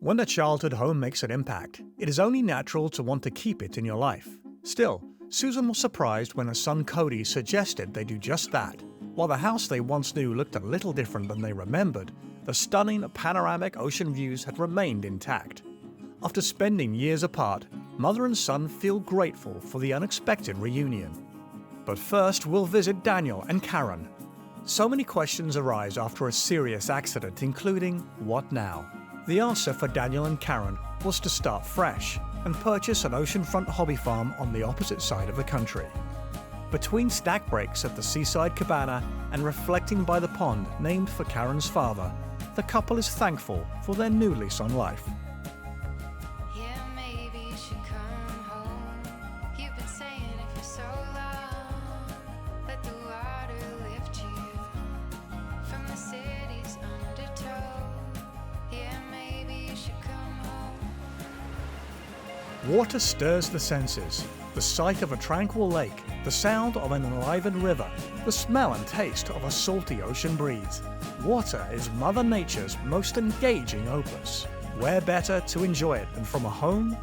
When a childhood home makes an impact, it is only natural to want to keep it in your life. Still, Susan was surprised when her son Coady suggested they do just that. While the house they once knew looked a little different than they remembered, the stunning panoramic ocean views had remained intact. After spending years apart, mother and son feel grateful for the unexpected reunion. But first, we'll visit Daniel and Carin. So many questions arise after a serious accident, including what now? The answer for Daniel and Carin was to start fresh and purchase an oceanfront hobby farm on the opposite side of the country. Between snack breaks at the seaside cabana and reflecting by the pond named for Carin's father, the couple is thankful for their new lease on life. Water stirs the senses. The sight of a tranquil lake, the sound of an enlivened river, the smell and taste of a salty ocean breeze. Water is Mother Nature's most engaging opus. Where better to enjoy it than from a home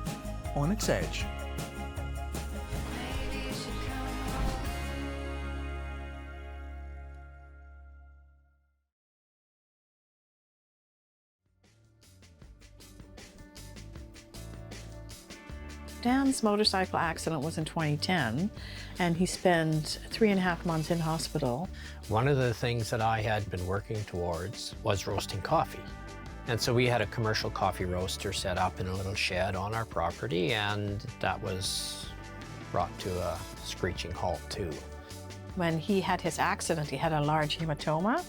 on its edge? Dan's motorcycle accident was in 2010, and he spent 3.5 months in hospital. One of the things that I had been working towards was roasting coffee. And so we had a commercial coffee roaster set up in a little shed on our property, and that was brought to a screeching halt too. When he had his accident, he had a large hematoma,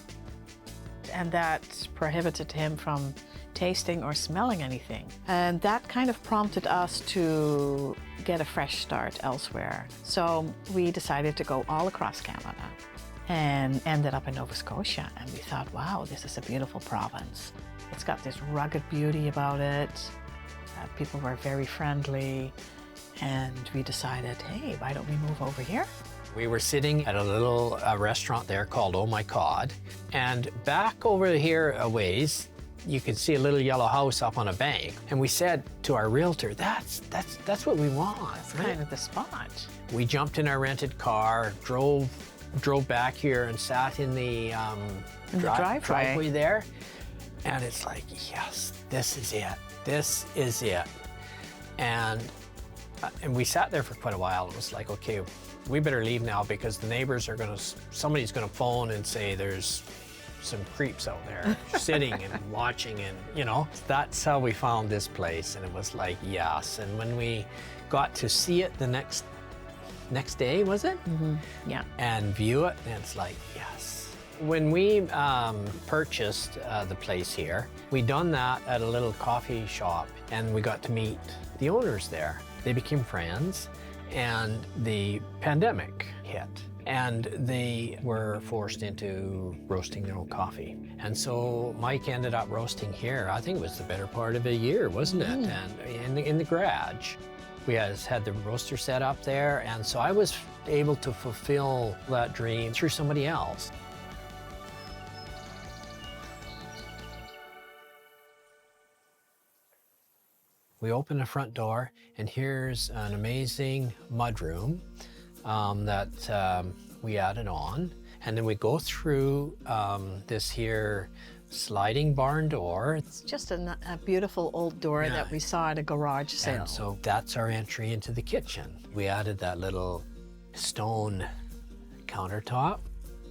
and that prohibited him from tasting or smelling anything. And that kind of prompted us to get a fresh start elsewhere. So we decided to go all across Canada and ended up in Nova Scotia. And we thought, wow, this is a beautiful province. It's got this rugged beauty about it. People were very friendly. And we decided, hey, why don't we move over here? We were sitting at a little restaurant there called Oh My Cod. And back over here a ways, you could see a little yellow house up on a bank. And we said to our realtor, that's what we want. That's right? Kind of the spot. We jumped in our rented car, drove back here and sat in the driveway there. And it's like, yes, this is it. This is it. And we sat there for quite a while. It was like, okay, we better leave now because the neighbors are somebody's gonna phone and say there's some creeps out there sitting and watching, and you know, that's how we found this place. And it was like, yes. And when we got to see it the next day, was it? Mm-hmm. Yeah. And view it, and it's like, yes. When we purchased the place here, we done that at a little coffee shop, and we got to meet the owners there. They became friends, and the pandemic hit. And they were forced into roasting their own coffee. And so Mike ended up roasting here. I think it was the better part of a year, wasn't it? And in the garage. We had the roaster set up there, and so I was able to fulfill that dream through somebody else. We open the front door, and here's an amazing mudroom that we added on. And then we go through this here sliding barn door. It's just a beautiful old door that we saw at a garage sale. And so that's our entry into the kitchen. We added that little stone countertop.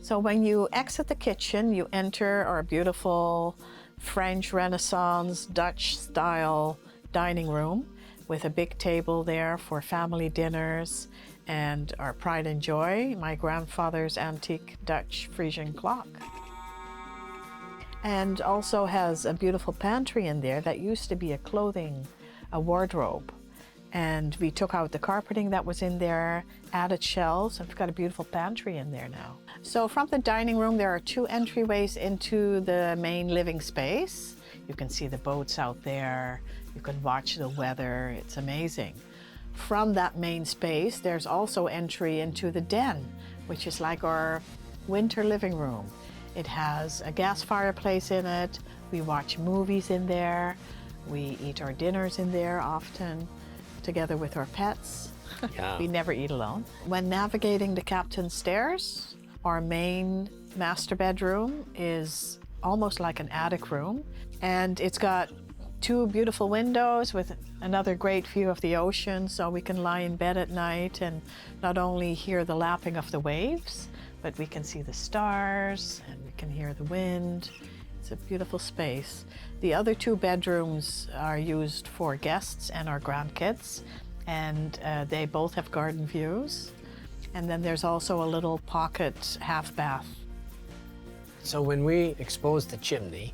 So when you exit the kitchen, you enter our beautiful French Renaissance Dutch style dining room with a big table there for family dinners, and our pride and joy, my grandfather's antique Dutch Frisian clock. And also has a beautiful pantry in there that used to be a wardrobe. And we took out the carpeting that was in there, added shelves, and we've got a beautiful pantry in there now. So from the dining room, there are 2 entryways into the main living space. You can see the boats out there. You can watch the weather. It's amazing. From that main space, there's also entry into the den, which is like our winter living room. It has a gas fireplace in it. We watch movies in there. We eat our dinners in there often, together with our pets. Yeah. We never eat alone. When navigating the captain's stairs, our main master bedroom is almost like an attic room, and it's got 2 beautiful windows with another great view of the ocean, so we can lie in bed at night and not only hear the lapping of the waves, but we can see the stars and we can hear the wind. It's a beautiful space. The other 2 bedrooms are used for guests and our grandkids, and they both have garden views. And then there's also a little pocket half bath. So when we exposed the chimney,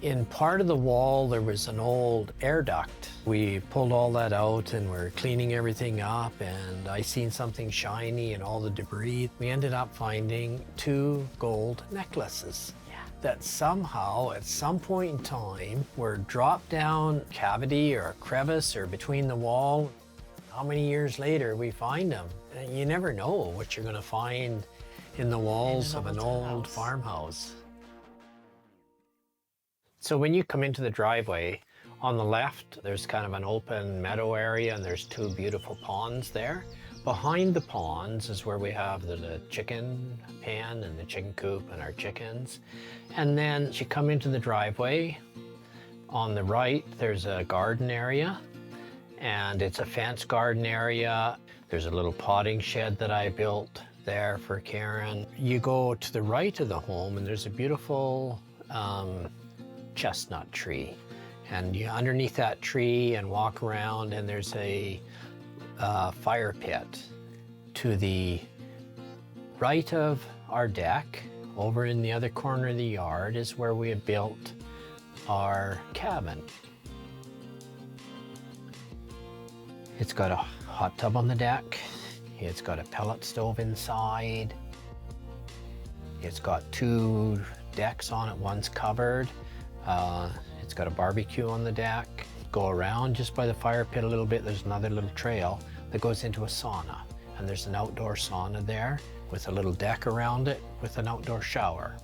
in part of the wall there was an old air duct. We pulled all that out and we're cleaning everything up, and I seen something shiny and all the debris. We ended up finding 2 gold necklaces that somehow at some point in time were dropped down a cavity or a crevice or between the wall. How many years later we find them? And you never know what you're going to find in the walls of an old farmhouse. So when you come into the driveway, on the left, there's kind of an open meadow area and there's 2 beautiful ponds there. Behind the ponds is where we have the chicken pen and the chicken coop and our chickens. And then you come into the driveway. On the right, there's a garden area, and it's a fenced garden area. There's a little potting shed that I built there for Carin. You go to the right of the home and there's a beautiful chestnut tree. And you underneath that tree and walk around, and there's a fire pit. To the right of our deck, over in the other corner of the yard, is where we had built our cabin. It's got a hot tub on the deck. It's got a pellet stove inside. It's got 2 decks on it, one's covered. It's got a barbecue on the deck. Go around just by the fire pit a little bit, there's another little trail that goes into a sauna. And there's an outdoor sauna there with a little deck around it with an outdoor shower.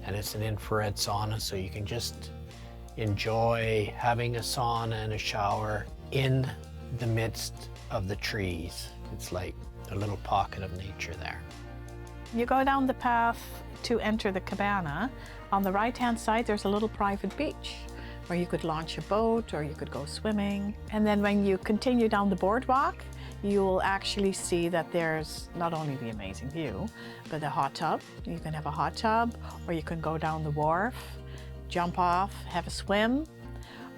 And it's an infrared sauna, so you can just enjoy having a sauna and a shower in the midst of the trees. It's like a little pocket of nature there. You go down the path to enter the cabana. On the right-hand side, there's a little private beach where you could launch a boat or you could go swimming. And then when you continue down the boardwalk, you'll actually see that there's not only the amazing view, but a hot tub. You can have a hot tub, or you can go down the wharf, jump off, have a swim,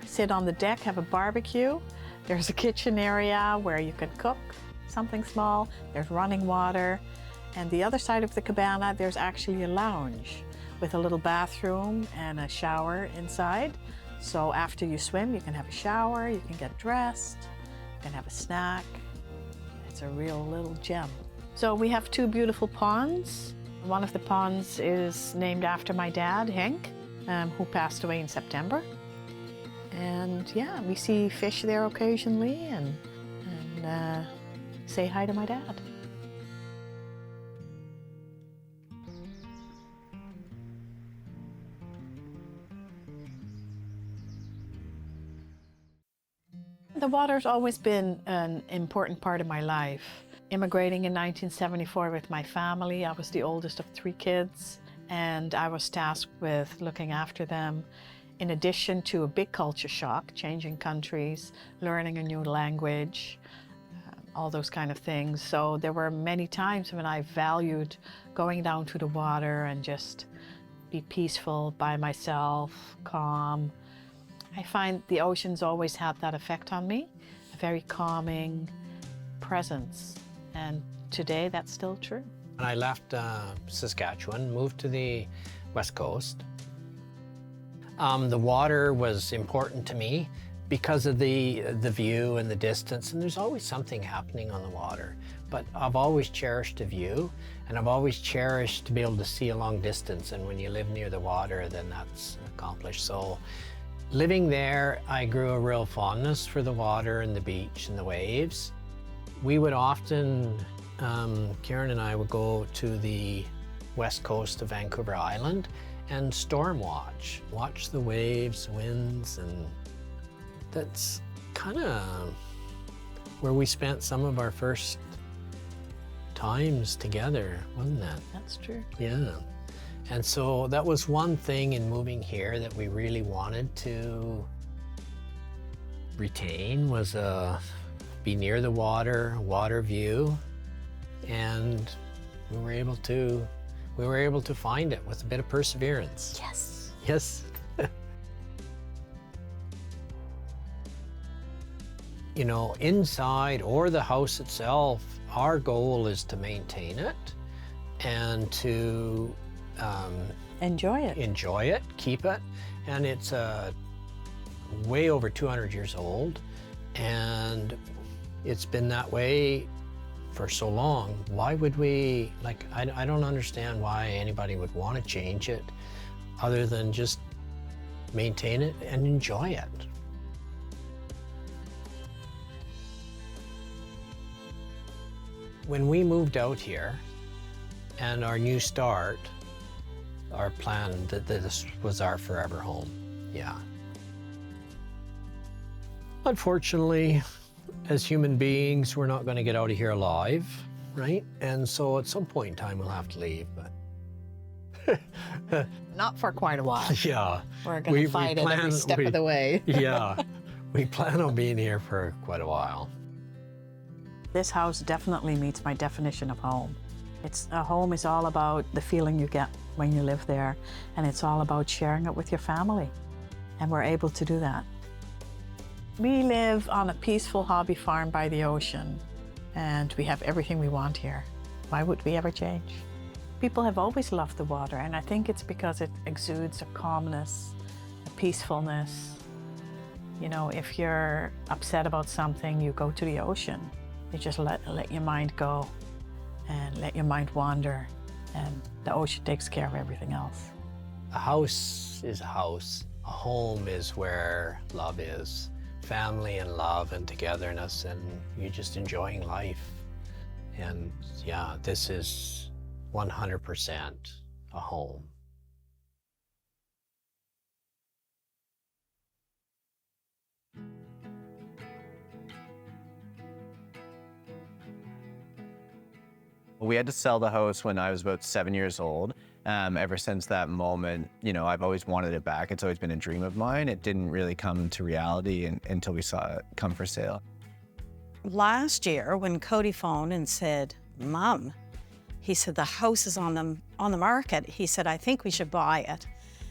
sit on the deck, have a barbecue. There's a kitchen area where you can cook something small. There's running water. And the other side of the cabana, there's actually a lounge with a little bathroom and a shower inside. So after you swim, you can have a shower, you can get dressed, you can have a snack. It's a real little gem. So we have 2 beautiful ponds. One of the ponds is named after my dad, Henk, who passed away in September. And yeah, we see fish there occasionally and say hi to my dad. The water's always been an important part of my life. Immigrating in 1974 with my family, I was the oldest of 3 kids, and I was tasked with looking after them. In addition to a big culture shock, changing countries, learning a new language, all those kind of things. So there were many times when I valued going down to the water and just be peaceful by myself, calm. I find the ocean's always had that effect on me, a very calming presence. And today that's still true. When I left Saskatchewan, moved to the West Coast, the water was important to me because of the view and the distance, and there's always something happening on the water. But I've always cherished the view, and I've always cherished to be able to see a long distance, and when you live near the water, then that's accomplished. So living there, I grew a real fondness for the water and the beach and the waves. We would often, Carin and I would go to the west coast of Vancouver Island and storm watch the waves, winds, and that's kind of where we spent some of our first times together, wasn't it? That's true. Yeah. And so that was one thing in moving here that we really wanted to retain, was be near the water view, and we were able to find it with a bit of perseverance. Yes. Yes. You know, inside or the house itself, our goal is to maintain it and to Enjoy it. Keep it. And it's way over 200 years old, and it's been that way for so long. Why would we, like, I don't understand why anybody would want to change it other than just maintain it and enjoy it. When we moved out here and our new start, our plan that this was our forever home. Yeah. Unfortunately, as human beings, we're not going to get out of here alive, right? And so at some point in time, we'll have to leave, but Not for quite a while. yeah. We're going to fight it every step of the way. Yeah, we plan on being here for quite a while. This house definitely meets my definition of home. A home is all about the feeling you get when you live there, and it's all about sharing it with your family. And we're able to do that. We live on a peaceful hobby farm by the ocean, and we have everything we want here. Why would we ever change? People have always loved the water, and I think it's because it exudes a calmness, a peacefulness. You know, if you're upset about something, you go to the ocean. You just let your mind go and let your mind wander, and the ocean takes care of everything else. A house is a house. A home is where love is. Family and love and togetherness, and you're just enjoying life. And yeah, this is 100% a home. We had to sell the house when I was about 7 years old. Ever since that moment, you know, I've always wanted it back. It's always been a dream of mine. It didn't really come to reality until we saw it come for sale. Last year, when Coady phoned and said, "Mom," he said, "the house is on the market." He said, "I think we should buy it."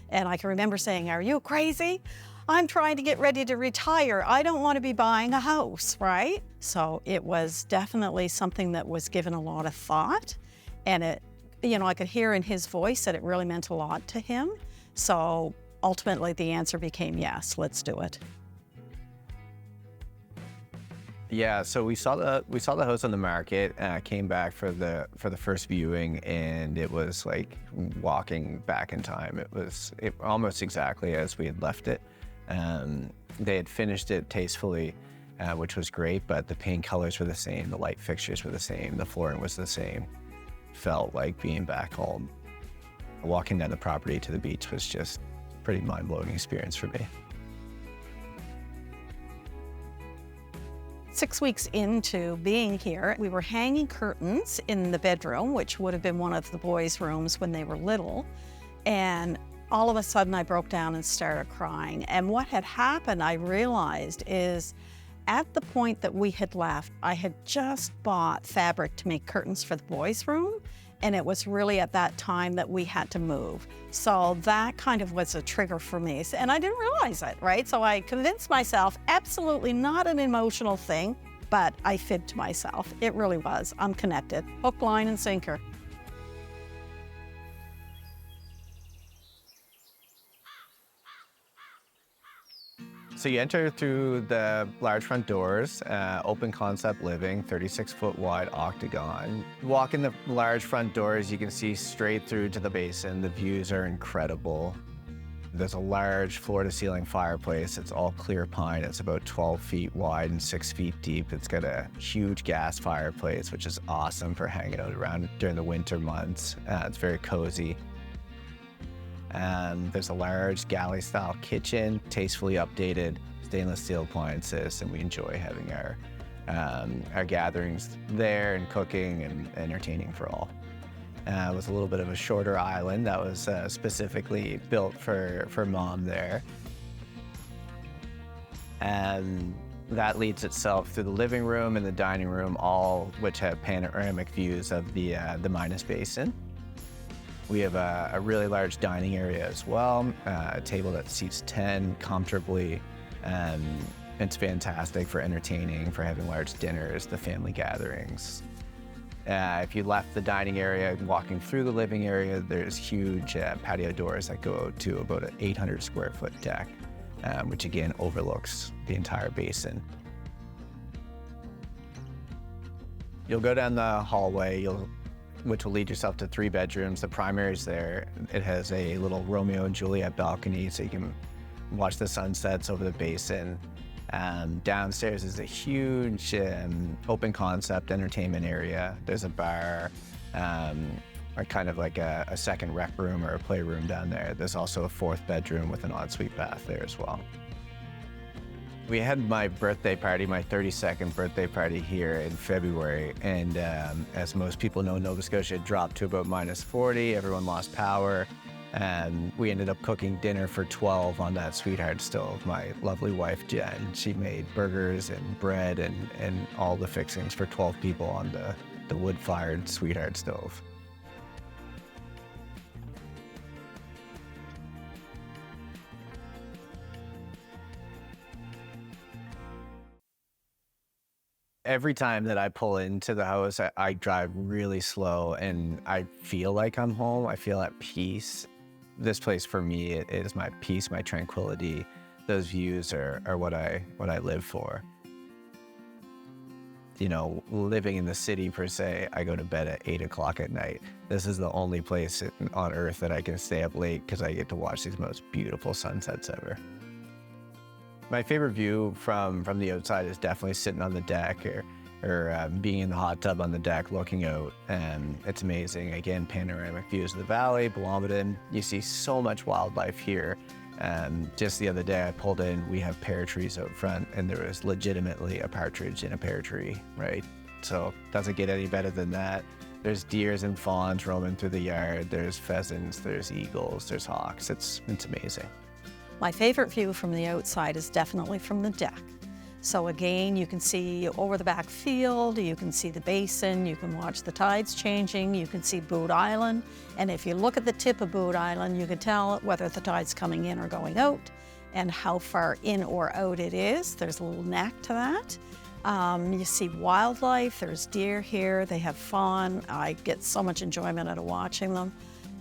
And I can remember saying, "Are you crazy? I'm trying to get ready to retire. I don't want to be buying a house," right? So it was definitely something that was given a lot of thought, and it, you know, I could hear in his voice that it really meant a lot to him. So ultimately the answer became yes, let's do it. Yeah, so we saw the house on the market. Came back for the first viewing, and it was like walking back in time. It was almost exactly as we had left it. They had finished it tastefully, which was great, but the paint colors were the same, the light fixtures were the same, the flooring was the same. Felt like being back home. Walking down the property to the beach was just a pretty mind-blowing experience for me. 6 weeks into being here, we were hanging curtains in the bedroom, which would have been one of the boys' rooms when they were little. And all of a sudden I broke down and started crying. And what had happened, I realized, is at the point that we had left, I had just bought fabric to make curtains for the boys' room. And it was really at that time that we had to move. So that kind of was a trigger for me. And I didn't realize it, right? So I convinced myself, absolutely not an emotional thing, but I fibbed to myself. It really was. I'm connected. Hook, line, and sinker. So you enter through the large front doors, open concept living, 36-foot wide octagon. Walk in the large front doors, you can see straight through to the basin. The views are incredible. There's a large floor-to-ceiling fireplace. It's all clear pine. It's about 12 feet wide and 6 feet deep. It's got a huge gas fireplace, which is awesome for hanging out around during the winter months. It's very cozy. And there's a large galley-style kitchen, tastefully updated. stainless steel appliances, and we enjoy having our gatherings there and cooking and entertaining for all. It was a little bit of a shorter island that was specifically built for Mom there. And that leads itself through the living room and the dining room, all which have panoramic views of the Minas Basin. We have a really large dining area as well, a table that seats 10 comfortably. It's fantastic for entertaining, for having large dinners, the family gatherings. If you left the dining area, walking through the living area, there's huge patio doors that go to about an 800 square foot deck, which again overlooks the entire basin. You'll go down the hallway, which will lead yourself to 3 bedrooms. The primary is there. It has a little Romeo and Juliet balcony, so you can watch the sunsets over the basin. Downstairs is a huge open concept entertainment area. There's a bar, or kind of like a second rec room or a playroom down there. There's also a 4th bedroom with an ensuite bath there as well. We had my birthday party, my 32nd birthday party here in February, and as most people know, Nova Scotia dropped to about -40. Everyone lost power. And we ended up cooking dinner for 12 on that sweetheart stove. My lovely wife, Jen, she made burgers and bread and all the fixings for 12 people on the wood-fired sweetheart stove. Every time that I pull into the house, I drive really slow and I feel like I'm home. I feel at peace. This place for me, it is my peace, my tranquility. Those views are what I live for. You know, living in the city per se, I go to bed at 8 o'clock at night. This is the only place on earth that I can stay up late because I get to watch these most beautiful sunsets ever. My favorite view from the outside is definitely sitting on the deck or being in the hot tub on the deck looking out. It's amazing. Again, panoramic views of the valley, Blomidon. You see so much wildlife here. Just the other day I pulled in, we have pear trees out front, and there was legitimately a partridge in a pear tree, right? So doesn't get any better than that. There's deers and fawns roaming through the yard. There's pheasants, there's eagles, there's hawks. It's amazing. My favorite view from the outside is definitely from the deck. So again, you can see over the back field, you can see the basin, you can watch the tides changing, you can see Boot Island. And if you look at the tip of Boot Island, you can tell whether the tide's coming in or going out and how far in or out it is. There's a little neck to that. You see wildlife, there's deer here, they have fawn. I get so much enjoyment out of watching them.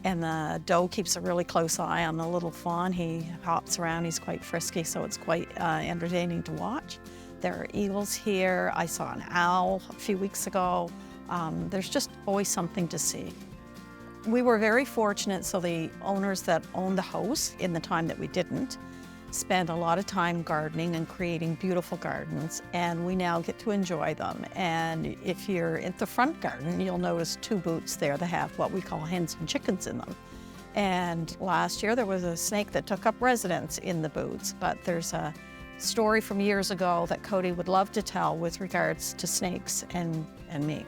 And the doe keeps a really close eye on the little fawn. He hops around, he's quite frisky, so it's quite entertaining to watch. There are eagles here. I saw an owl a few weeks ago. There's just always something to see. We were very fortunate, so the owners that owned the house in the time that we didn't spent a lot of time gardening and creating beautiful gardens, and we now get to enjoy them. And if you're at the front garden, you'll notice 2 boots there that have what we call hens and chickens in them. And last year there was a snake that took up residence in the boots, but there's a story from years ago that Coady would love to tell with regards to snakes and me.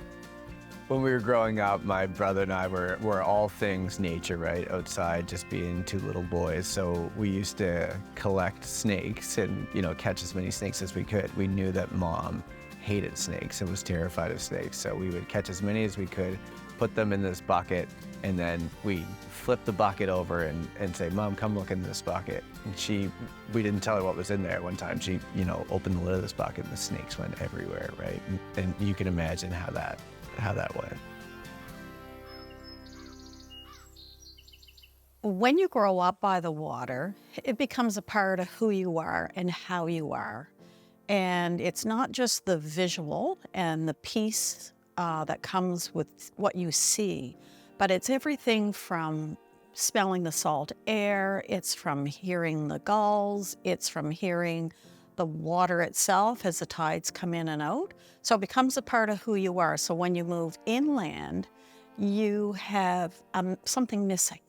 When we were growing up, my brother and I were all things nature, right? Outside, just being 2 little boys. So we used to collect snakes and, catch as many snakes as we could. We knew that Mom hated snakes and was terrified of snakes. So we would catch as many as we could, put them in this bucket, and then we'd flip the bucket over and say, Mom, come look in this bucket. And we didn't tell her what was in there. One time she, opened the lid of this bucket and the snakes went everywhere, right? And you can imagine how that went. When you grow up by the water, it becomes a part of who you are and how you are. And it's not just the visual and the peace that comes with what you see, but it's everything from smelling the salt air, it's from hearing the gulls, it's from hearing the water itself as the tides come in and out. So it becomes a part of who you are. So when you move inland, you have something missing.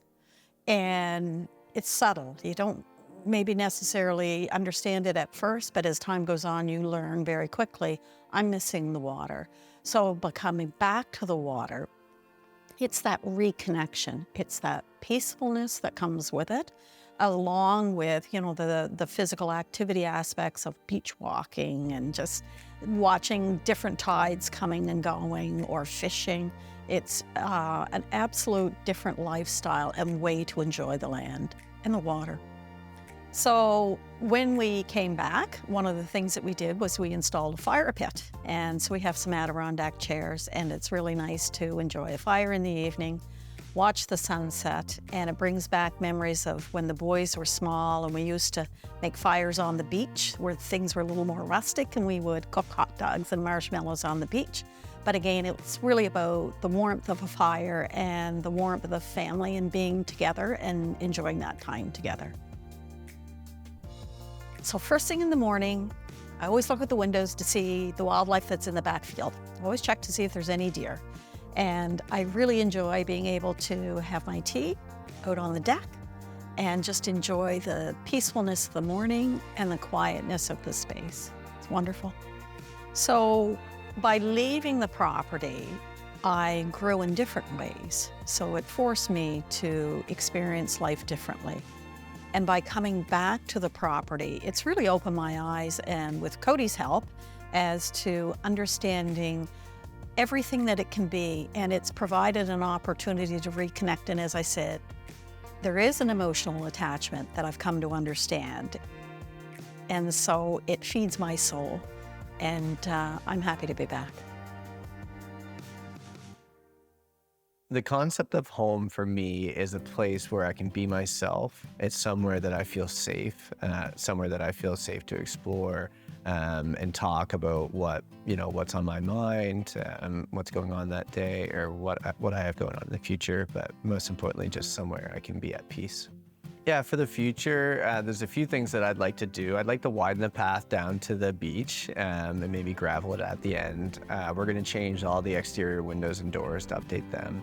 And it's subtle. You don't maybe necessarily understand it at first, but as time goes on, you learn very quickly, I'm missing the water. So by coming back to the water, it's that reconnection. It's that peacefulness that comes with it, along with, the physical activity aspects of beach walking and just watching different tides coming and going, or fishing. It's an absolute different lifestyle and way to enjoy the land and the water. So when we came back, one of the things that we did was we installed a fire pit. And so we have some Adirondack chairs, and it's really nice to enjoy a fire in the evening, watch the sunset, and it brings back memories of when the boys were small and we used to make fires on the beach where things were a little more rustic, and we would cook hot dogs and marshmallows on the beach. But again, it's really about the warmth of a fire and the warmth of the family and being together and enjoying that time together. So first thing in the morning, I always look at the windows to see the wildlife that's in the backfield. I always check to see if there's any deer. And I really enjoy being able to have my tea out on the deck and just enjoy the peacefulness of the morning and the quietness of the space. It's wonderful. So by leaving the property, I grew in different ways. So it forced me to experience life differently. And by coming back to the property, it's really opened my eyes, and with Coady's help, as to understanding everything that it can be. And it's provided an opportunity to reconnect. And as I said, there is an emotional attachment that I've come to understand. And so it feeds my soul. And I'm happy to be back. The concept of home for me is a place where I can be myself. It's somewhere that I feel safe, somewhere that I feel safe to explore and talk about what's on my mind, what's going on that day, or what I have going on in the future. But most importantly, just somewhere I can be at peace. Yeah, for the future, there's a few things that I'd like to do. I'd like to widen the path down to the beach and maybe gravel it at the end. We're going to change all the exterior windows and doors to update them.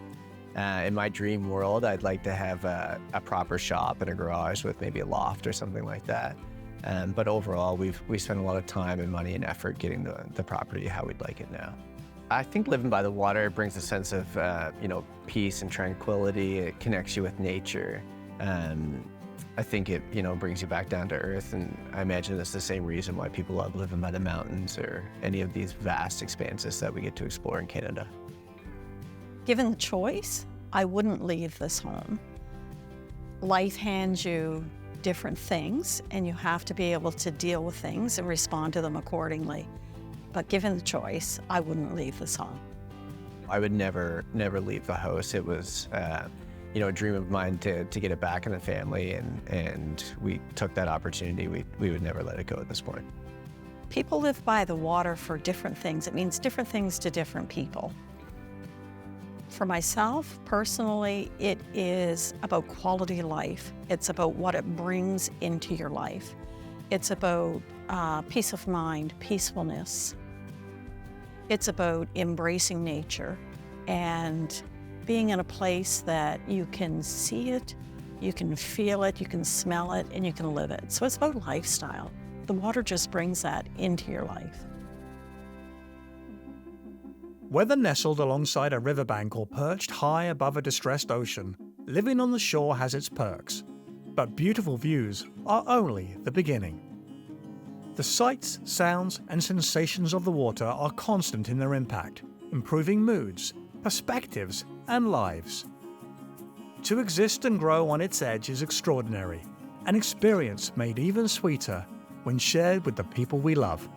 In my dream world, I'd like to have a proper shop and a garage with maybe a loft or something like that. But overall, we spent a lot of time and money and effort getting the property how we'd like it now. I think living by the water brings a sense of peace and tranquility. It connects you with nature. I think it brings you back down to earth, and I imagine that's the same reason why people love living by the mountains or any of these vast expanses that we get to explore in Canada. Given the choice, I wouldn't leave this home. Life hands you different things, and you have to be able to deal with things and respond to them accordingly. But given the choice, I wouldn't leave this home. I would never leave the house. It was a dream of mine to get it back in the family, and we took that opportunity. We would never let it go at this point. People live by the water for different things. It means different things to different people. For myself, personally, it is about quality life. It's about what it brings into your life. It's about peace of mind, peacefulness. It's about embracing nature and being in a place that you can see it, you can feel it, you can smell it, and you can live it. So it's about lifestyle. The water just brings that into your life. Whether nestled alongside a riverbank or perched high above a distressed ocean, living on the shore has its perks. But beautiful views are only the beginning. The sights, sounds, and sensations of the water are constant in their impact, improving moods, perspectives, and lives. To exist and grow on its edge is extraordinary, an experience made even sweeter when shared with the people we love.